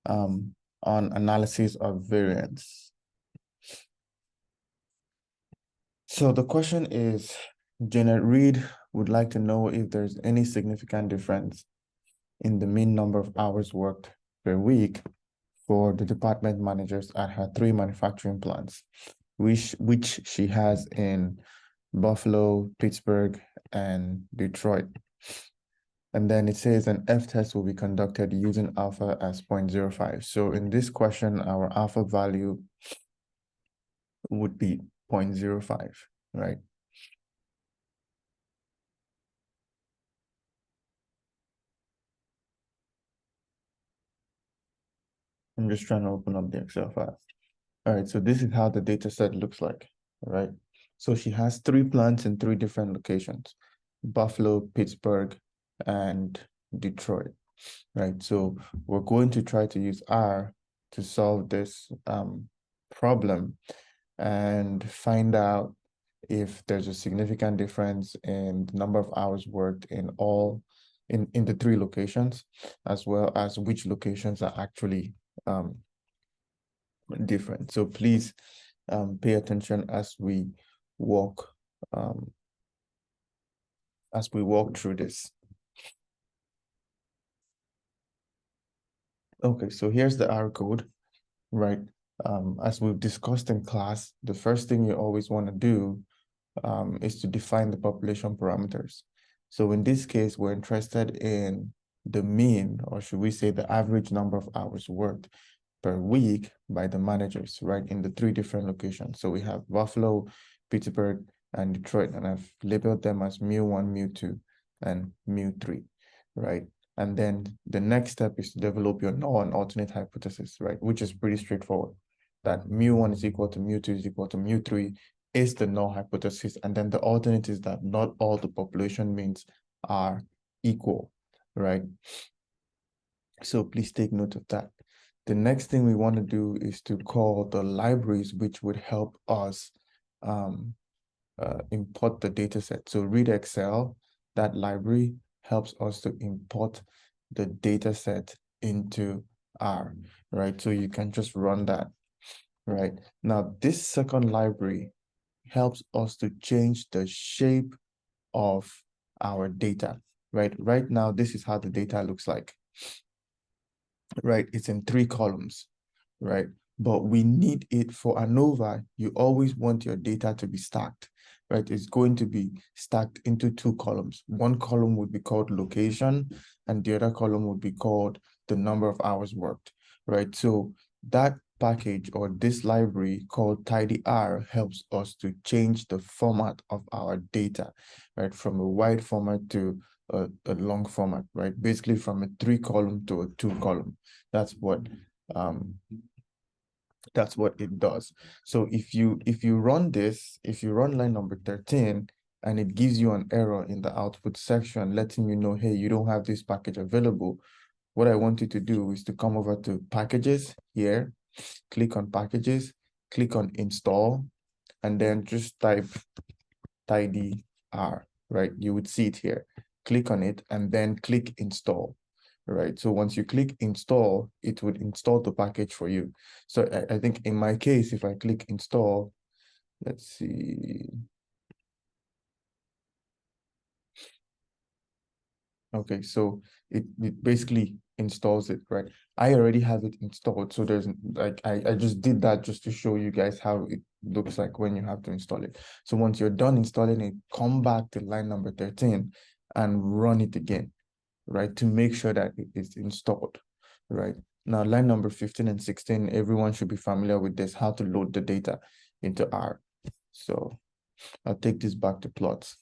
on analysis of variance. So the question is, Janet Reed would like to know if there's any significant difference in the mean number of hours worked per week for the department managers at her 3 manufacturing plants, which she has in Buffalo, Pittsburgh, and Detroit. And then it says an F-test will be conducted using alpha as 0.05. So in this question, our alpha value would be 0.05, right? I'm just trying to open up the Excel file. All right, so this is how the data set looks like, all right? So she has 3 plants in 3 different locations, Buffalo, Pittsburgh, and Detroit, right? So we're going to try to use R to solve this problem and find out if there's a significant difference in the number of hours worked in the 3 locations, as well as which locations are actually different. So please pay attention as we walk through this. Okay, so here's the R code, right? As we've discussed in class, the first thing you always want to do is to define the population parameters. So in this case, we're interested in the mean, or should we say the average number of hours worked per week by the managers, right, in the 3 different locations. So we have Buffalo, Pittsburgh, and Detroit, and I've labeled them as mu1, mu2, and mu3, right? And then the next step is to develop your null and alternate hypothesis, right, which is pretty straightforward. That mu1 is equal to mu2 is equal to mu3 is the null hypothesis, and then the alternate is that not all the population means are equal, right? So please take note of that. The next thing we want to do is to call the libraries, which would help us import the data set. So read Excel, that library helps us to import the data set into R, right? So you can just run that, right? Now, this second library helps us to change the shape of our data, right? Right now, this is how the data looks like, right? It's in 3 columns, right? But we need it for ANOVA. You always want your data to be stacked, right? It's going to be stacked into 2 columns. One column would be called location, and the other column would be called the number of hours worked, right? So that package or this library called tidyr helps us to change the format of our data, right? From a wide format to a long format, right? Basically from a 3 column to a 2 column. That's what it does. So if you run this, if you run line number 13 and it gives you an error in the output section letting you know, hey, you don't have this package available, what I want you to do is to come over to packages here, click on packages, click on install, and then just type tidyr, right? You would see it here. Click on it and then click install, right? So once you click install, it would install the package for you. So I think in my case, if I click install, let's see. Okay, so it basically installs it, right? I already have it installed. So there's like, I just did that just to show you guys how it looks like when you have to install it. So once you're done installing it, come back to line number 13 and run it again, right? To make sure that it is installed, right? Now, line number 15 and 16, everyone should be familiar with this, how to load the data into R. So I'll take this back to plots.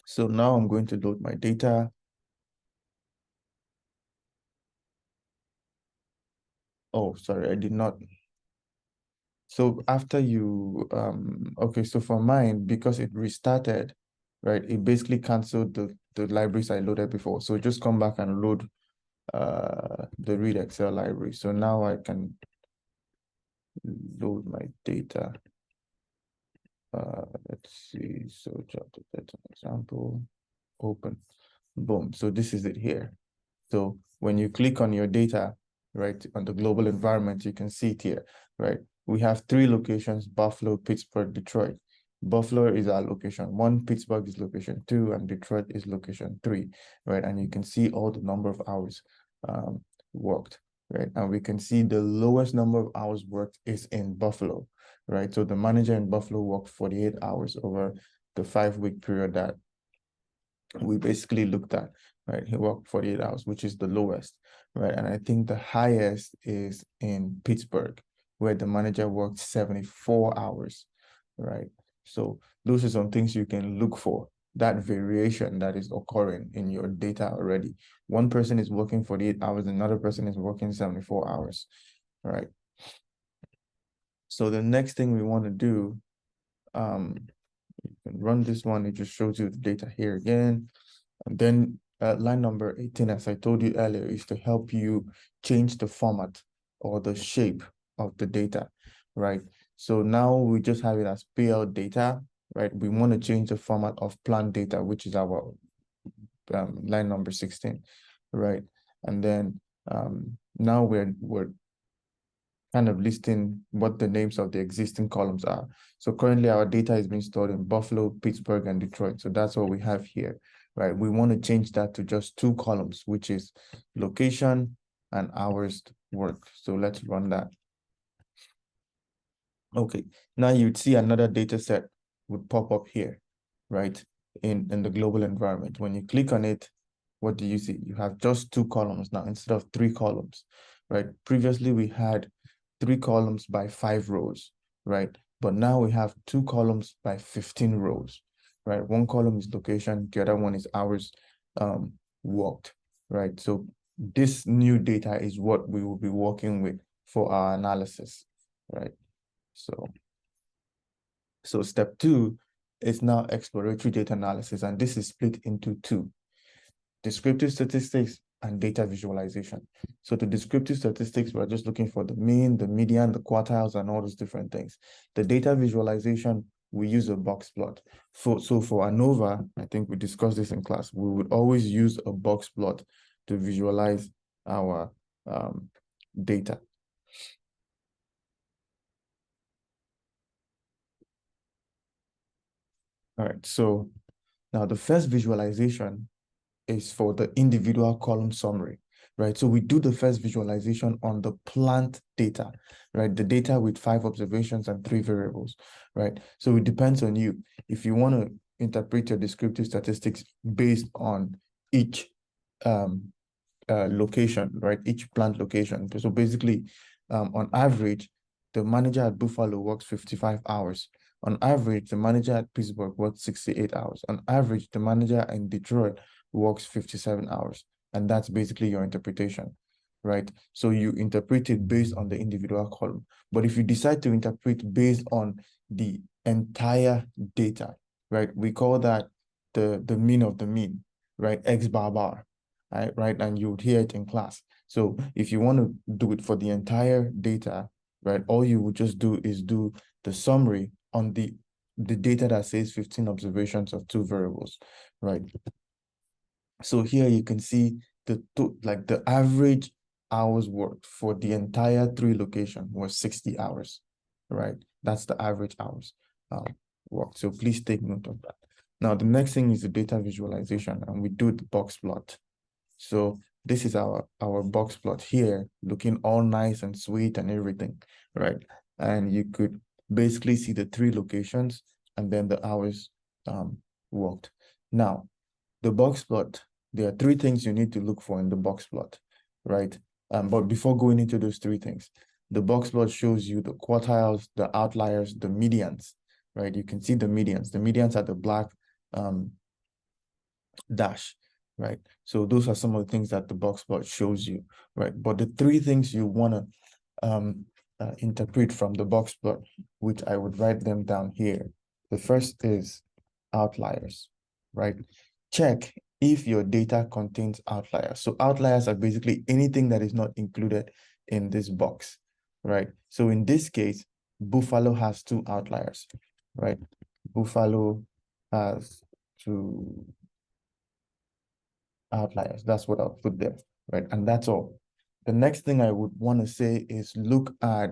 So now I'm going to load my data. Oh, sorry, I did not. So after you, okay, so for mine, because it restarted, right, it basically canceled the libraries I loaded before. So just come back and load the read Excel library. So now I can load my data. Let's see, so just an example, open, boom. So this is it here. So when you click on your data, right? On the global environment, you can see it here, right? We have 3 locations: Buffalo, Pittsburgh, Detroit. Buffalo is our location 1, Pittsburgh is location 2, and Detroit is location 3, right? And you can see all the number of hours worked, right? And we can see the lowest number of hours worked is in Buffalo, right? So the manager in Buffalo worked 48 hours over the 5-week period that we basically looked at, right? He worked 48 hours, which is the lowest, right? And I think the highest is in Pittsburgh, where the manager worked 74 hours, right? So those are some things you can look for, that variation that is occurring in your data already. One person is working 48 hours, another person is working 74 hours, right? So the next thing we want to do, you can run this one, it just shows you the data here again. And then line number 18, as I told you earlier, is to help you change the format or the shape of the data, right? So now we just have it as PL data, right? We want to change the format of plant data, which is our line number 16, right? And then now we're kind of listing what the names of the existing columns are. So currently our data is being stored in Buffalo, Pittsburgh, and Detroit. So that's what we have here, right? We want to change that to just 2 columns, which is location and hours worked. So let's run that. Okay, now you'd see another data set would pop up here, right? In the global environment. When you click on it, what do you see? You have just 2 columns now instead of 3 columns, right? Previously, we had 3 columns by 5 rows, right? But now we have 2 columns by 15 rows, right? One column is location, the other one is hours worked, right? So this new data is what we will be working with for our analysis, right? So step 2 is now exploratory data analysis, and this is split into 2: descriptive statistics and data visualization. So the descriptive statistics, we're just looking for the mean, the median, the quartiles, and all those different things. The data visualization, we use a box plot. So for ANOVA, I think we discussed this in class, we would always use a box plot to visualize our data. All right, so now the first visualization is for the individual column summary, right? So we do the first visualization on the plant data, right? The data with 5 observations and 3 variables, right? So it depends on you. If you want to interpret your descriptive statistics based on each location, right? Each plant location. So basically, on average, the manager at Buffalo works 55 hours. On average, the manager at Pittsburgh works 68 hours. On average, the manager in Detroit works 57 hours. And that's basically your interpretation, right? So you interpret it based on the individual column. But if you decide to interpret based on the entire data, right? We call that the mean of the mean, right? X bar bar, right? And you would hear it in class. So if you want to do it for the entire data, right, all you would just do is do the summary on the data that says 15 observations of 2 variables, right? So here you can see the average hours worked for the entire 3 location was 60 hours, right? That's the average hours worked. So please take note of that. Now, the next thing is the data visualization, and we do the box plot. So this is our box plot here, looking all nice and sweet and everything, right? And you could basically see the 3 locations and then the hours worked. Now, the box plot, there are 3 things you need to look for in the box plot, right? But before going into those 3 things, the box plot shows you the quartiles, the outliers, the medians, right? You can see the medians. The medians are the black dash, right? So those are some of the things that the box plot shows you, right? But the 3 things you want to interpret from the box plot, which I would write them down here. The first is outliers, right? Check if your data contains outliers. So outliers are basically anything that is not included in this box, right? So in this case, Buffalo has 2 outliers, right? Buffalo has 2 outliers. That's what I'll put there, right? And that's all. the next thing I would want to say is look at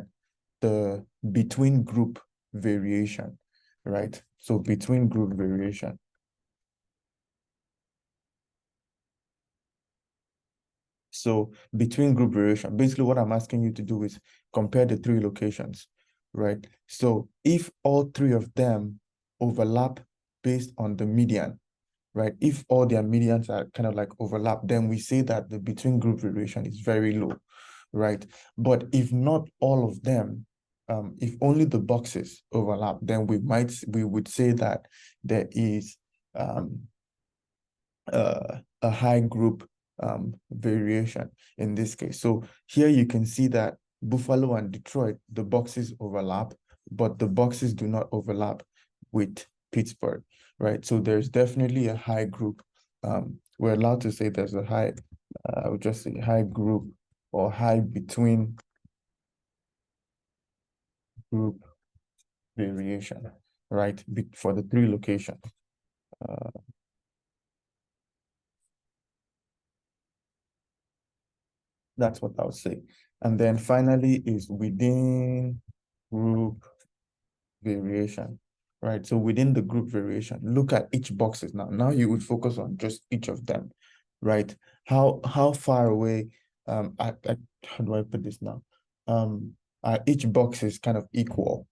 the between group variation, right? So between group variation. So between group variation, basically what I'm asking you to do is compare the three locations, right? So if all three of them overlap based on the median, right? If all their medians are kind of like overlap, then we say that the between group variation is very low, right? But if not all of them, if only the boxes overlap, then we would say that there is a high group variation in this case. So here you can see that Buffalo and Detroit, the boxes overlap, but the boxes do not overlap with Pittsburgh, right? So there's definitely a high group. We're allowed to say there's a high, I would just say high group or high between group variation, right? For the three locations. That's what I would say. And then finally is within group variation, right? So within the group variation, look at each boxes now. Now you would focus on just each of them, right? How far away, how do I put this now? Each box is kind of equal,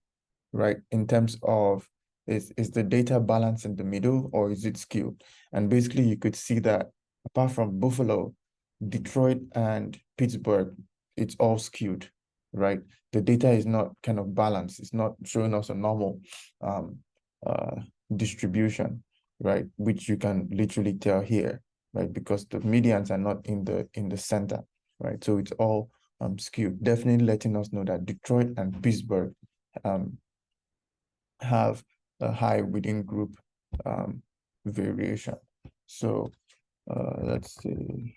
right? In terms of is the data balanced in the middle or is it skewed? And basically you could see that apart from Buffalo, Detroit and Pittsburgh, it's all skewed, right? The data is not kind of balanced. It's not showing us a normal um, distribution, right? Which you can literally tell here, right? Because the medians are not in the center, right? So it's all skewed. Definitely letting us know that Detroit and Pittsburgh have a high within group variation. So let's see.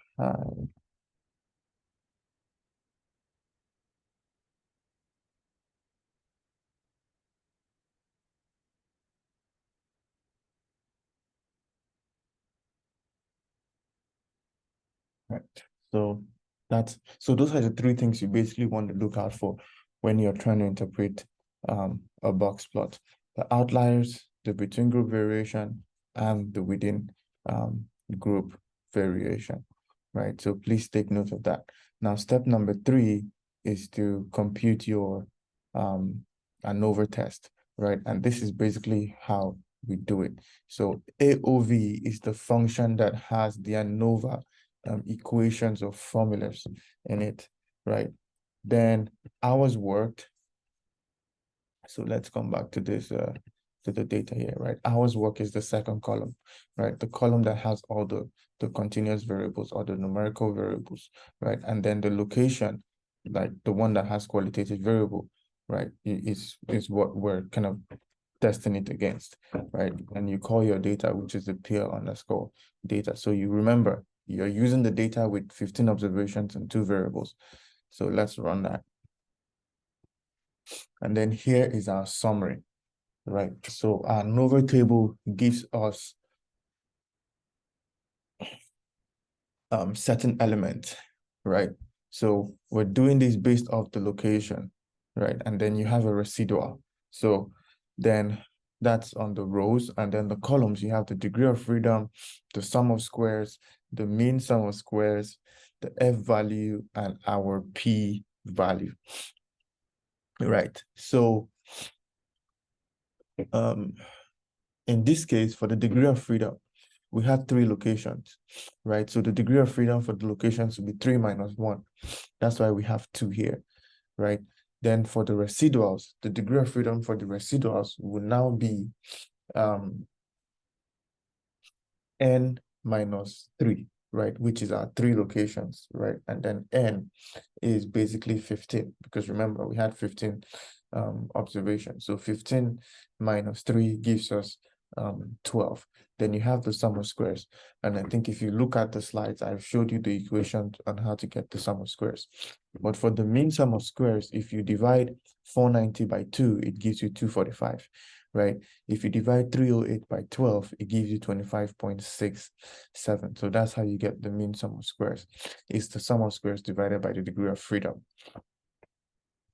Right. So those are the three things you basically want to look out for when you're trying to interpret a box plot: the outliers, the between group variation, and the within group variation. Right. So please take note of that. Now, step number 3 is to compute your ANOVA test, right? And this is basically how we do it. So AOV is the function that has the ANOVA equations or formulas in it, right? Then hours worked. So let's come back to this, to the data here, right? Hours work is the second column, right? The column that has all the continuous variables or the numerical variables, right? And then the location, like the one that has qualitative variable, right? Is what we're kind of testing it against, right? And you call your data, which is the peer underscore data. So you remember you're using the data with 15 observations and 2 variables. So let's run that. And then here is our summary, right? So our ANOVA table gives us certain elements, right? So we're doing this based off the location, right? And then you have a residual. So then that's on the rows, and then the columns, you have the degree of freedom, the sum of squares, the mean sum of squares, the F value, and our P value, right? So in this case, for the degree of freedom, we have 3 locations, right? So the degree of freedom for the locations will be 3 minus 1. That's why we have 2 here, right? Then for the residuals, the degree of freedom for the residuals will now be n minus 3, right? Which is our 3 locations, right? And then n is basically 15, because remember, we had 15 observations. So 15 minus 3 gives us 12. Then you have the sum of squares. And I think if you look at the slides, I've showed you the equation on how to get the sum of squares. But for the mean sum of squares, if you divide 490 by 2, it gives you 245, right? If you divide 308 by 12, it gives you 25.67. So that's how you get the mean sum of squares. It's the sum of squares divided by the degree of freedom.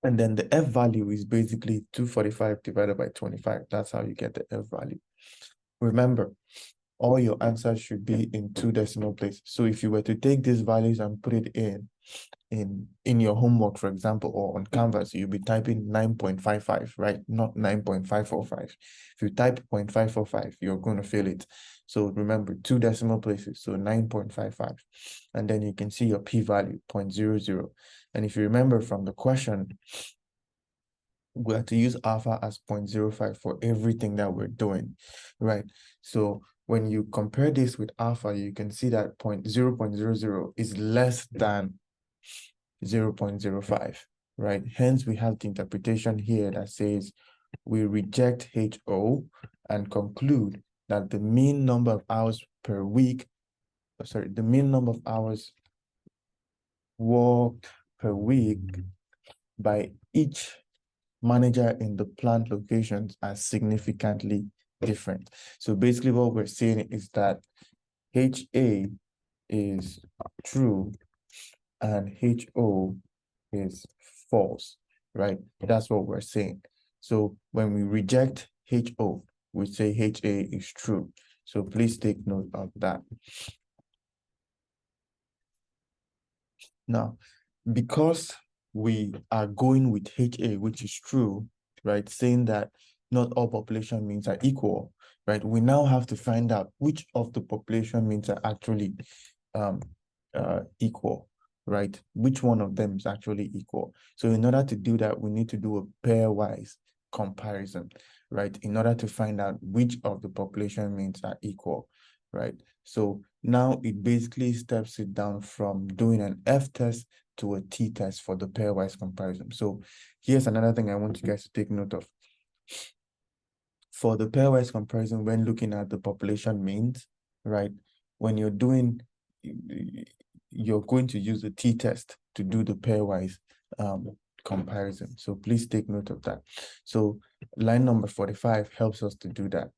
And then the F value is basically 245 divided by 25. That's how you get the F value. Remember, all your answers should be in 2 decimal places. So if you were to take these values and put it in your homework, for example, or on Canvas, you'll be typing 9.55, right? Not 9.545. If you type 0.545, you're going to fail it. So remember, 2 decimal places, so 9.55. And then you can see your p-value, 0.00. And if you remember from the question, we have to use alpha as 0.05 for everything that we're doing, right? So when you compare this with alpha, you can see that 0.00 is less than 0.05, right? Hence, we have the interpretation here that says we reject HO and conclude that the mean number of hours per week, the mean number of hours worked per week by each manager in the plant locations are significantly different. So basically what we're saying is that HA is true and HO is false, right? That's what we're saying. So when we reject HO, we say HA is true. So please take note of that. Now, because we are going with HA, which is true, right? Saying that not all population means are equal, right? We now have to find out which of the population means are actually equal, right? Which one of them is actually equal. So in order to do that, we need to do a pairwise comparison, right? In order to find out which of the population means are equal, right? So now it basically steps it down from doing an F test to a T test for the pairwise comparison. So here's another thing I want you guys to take note of. For the pairwise comparison, when looking at the population means, right? When you're doing, you're going to use the T test to do the pairwise comparison. So please take note of that. So line number 45 helps us to do that,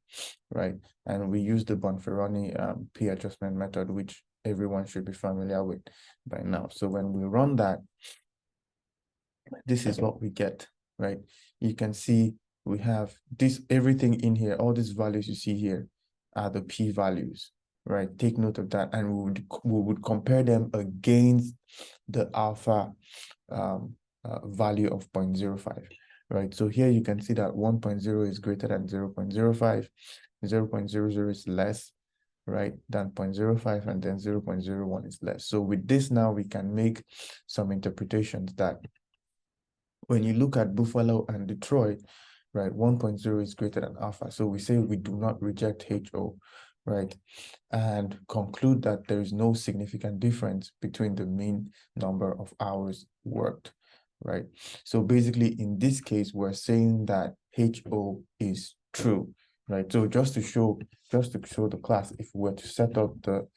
right? And we use the Bonferroni P adjustment method, which everyone should be familiar with by now. So when we run that, this is what we get, right? You can see we have this, everything in here, all these values you see here are the P values, right? Take note of that. And we would compare them against the alpha value of 0.05, right? So here you can see that 1.0 is greater than 0.05, 0.00 is less, right, than 0.05, and then 0.01 is less. So with this now, we can make some interpretations that when you look at Buffalo and Detroit, right, 1.0 is greater than alpha. So we say we do not reject HO, right, and conclude that there is no significant difference between the mean number of hours worked, right? So basically, in this case, we're saying that HO is true, right? So just to show the class, if we were to set up the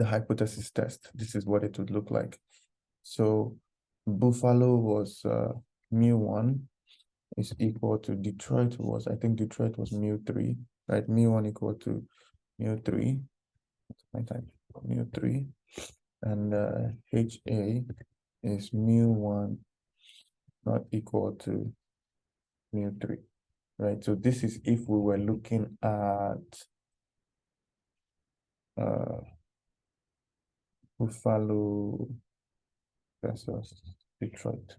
hypothesis test, this is what it would look like. So Buffalo was mu1 is equal to Detroit was, I think Detroit was mu3, right? Mu1 equal to mu3, my time, mu3, and HA is mu1 not equal to mu3, right? So this is if we were looking at Buffalo versus Detroit,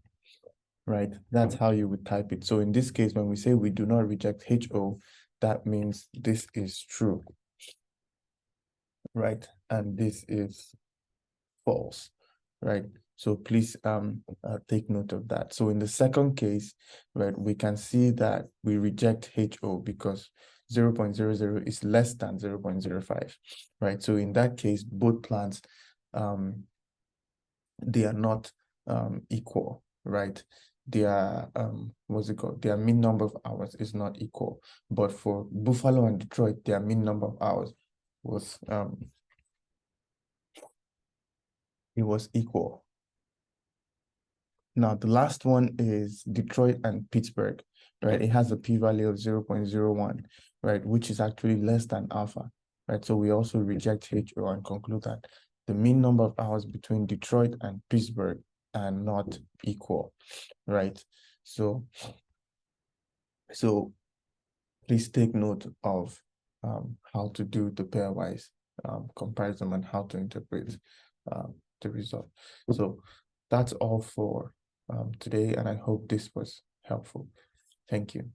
right? That's how you would type it. So in this case, when we say we do not reject HO, that means this is true, right? And this is false, right? So please take note of that. So in the second case, right, we can see that we reject HO because 0.00 is less than 0.05, right? So in that case, both plants, they are not equal, right? Their what's it called? Their mean number of hours is not equal. But for Buffalo and Detroit, their mean number of hours was it was equal. Now, the last one is Detroit and Pittsburgh, right? It has a p-value of 0.01, right? Which is actually less than alpha, right? So we also reject HO and conclude that the mean number of hours between Detroit and Pittsburgh are not equal, right? So please take note of how to do the pairwise comparison and how to interpret the result. So that's all for today, and I hope this was helpful. Thank you.